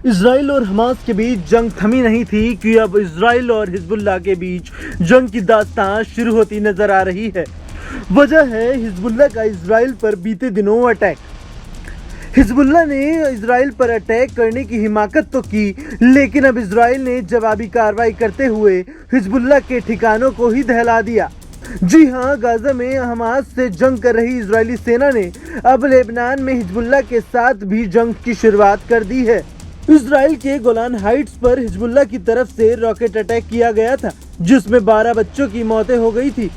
Israel और Hamas के बीच जंग थमी नहीं थी कि अब इजराइल और हिजबुल्लाह के बीच जंग की दास्तां शुरू होती नजर आ रही है। वजह है हिजबुल्लाह का इजराइल पर बीते दिनों अटैक। हिजबुल्लाह ने इजराइल पर अटैक करने की हिमाकत तो की, लेकिन अब इजराइल ने जवाबी कार्रवाई करते हुए हिजबुल्लाह के ठिकानों को ही दहला दिया। जी हां, गाजा में हमास से जंग कर रही इजरायली सेना ने अब लेबनान में हिजबुल्लाह के साथ भी जंग की शुरुआत कर दी है। इजराइल के गोलान हाइट्स पर हिजबुल्लाह की तरफ से रॉकेट अटैक किया गया था, जिसमें 12 बच्चों की मौतें हो गई थी।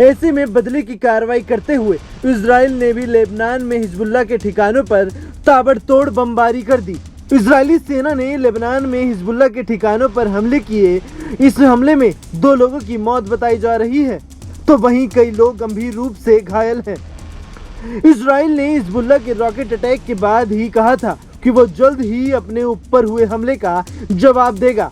ऐसे में बदले की कार्रवाई करते हुए इजराइल ने भी लेबनान में हिजबुल्लाह के ठिकानों पर ताबड़तोड़ बमबारी कर दी। इजरायली सेना ने लेबनान में हिजबुल्लाह के ठिकानों पर हमले किए। इस हमले में 2 लोगों की मौत बताई जा रही है, तो वहीं कई लोग गंभीर रूप से घायल हैं। इजराइल ने हिजबुल्लाह के रॉकेट अटैक के बाद ही कहा था कि वो जल्द ही अपने ऊपर हुए हमले का जवाब देगा।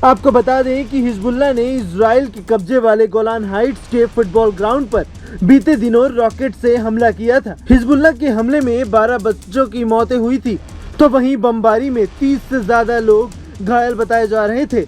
आपको बता दें कि हिजबुल्लाह ने इजराइल के कब्जे वाले गोलान हाइट्स के फुटबॉल ग्राउंड पर बीते दिनों रॉकेट से हमला किया था। हिजबुल्लाह के हमले में 12 बच्चों की मौतें हुई थी, तो वहीं बमबारी में 30 से ज्यादा लोग घायल बताए जा रहे थे।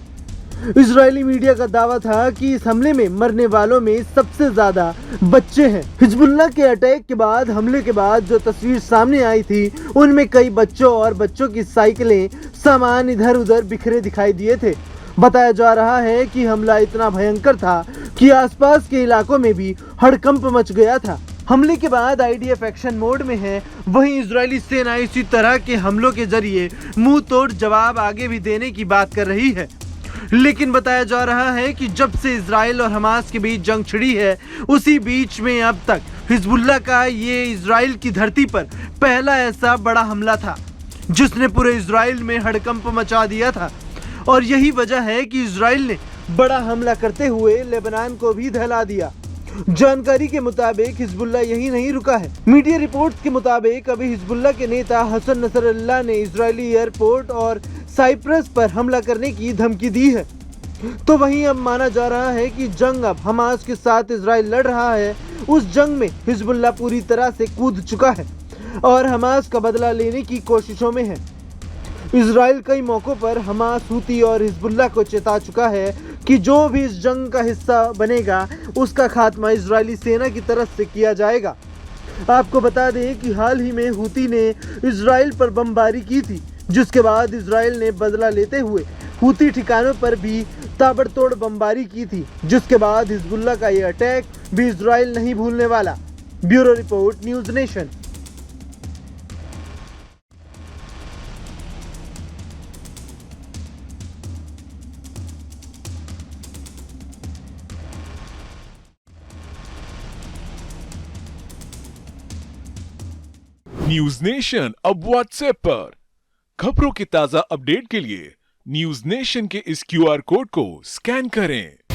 इजरायली मीडिया का दावा था कि इस हमले में मरने वालों में सबसे ज्यादा बच्चे हैं। हिजबुल्लाह के अटैक के बाद हमले के बाद जो तस्वीर सामने आई थी, उनमें कई बच्चों और बच्चों की साइकिलें, सामान इधर उधर बिखरे दिखाई दिए थे। बताया जा रहा है कि हमला इतना भयंकर था कि आसपास के इलाकों में भी हड़कंप मच गया था। हमले के बाद आईडीएफ एक्शन मोड में है। वहीं इजरायली सेना इसी तरह के हमलों के जरिए मुंह तोड़ जवाब आगे भी देने की बात कर रही है। लेकिन बताया जा रहा है कि जब से इजराइल और हमास के बीच जंग छिड़ी है, उसी बीच में अब तक हिजबुल्लाह का ये इजराइल की धरती पर पहला ऐसा बड़ा हमला था जिसने पूरे इजराइल में हड़कंप मचा दिया था। और यही वजह है कि इजराइल ने बड़ा हमला करते हुए लेबनान को भी दहला दिया। जानकारी के मुताबिक हिजबुल्लाह यही नहीं रुका है। मीडिया रिपोर्ट्स के मुताबिक अभी हिजबुल्लाह के नेता हसन नसरल्लाह ने इजरायली एयरपोर्ट और साइप्रस पर हमला करने की धमकी दी है। तो वहीं अब माना जा रहा है कि जंग अब हमास के साथ इजराइल लड़ रहा है, उस जंग में हिजबुल्लाह पूरी तरह से कूद चुका है और हमास का बदला लेने की कोशिशों में है। इजराइल कई मौकों पर हमास, हूती और हिजबुल्लाह को चेता चुका है कि जो भी इस जंग का हिस्सा बनेगा, उसका खात्मा इजरायली सेना की तरफ से किया जाएगा। आपको बता दें कि हाल ही में हूती ने इजराइल पर बमबारी की थी, जिसके बाद इजराइल ने बदला लेते हुए हूती ठिकानों पर भी ताबड़तोड़ बमबारी की थी, जिसके बाद हिजबुल्लाह का ये अटैक भी इजराइल नहीं भूलने वाला। Bureau report, news nation. News nation अब व्हाट्सएप पर खबरों की ताजा अपडेट के लिए न्यूज नेशन के इस क्यूआर कोड को स्कैन करें।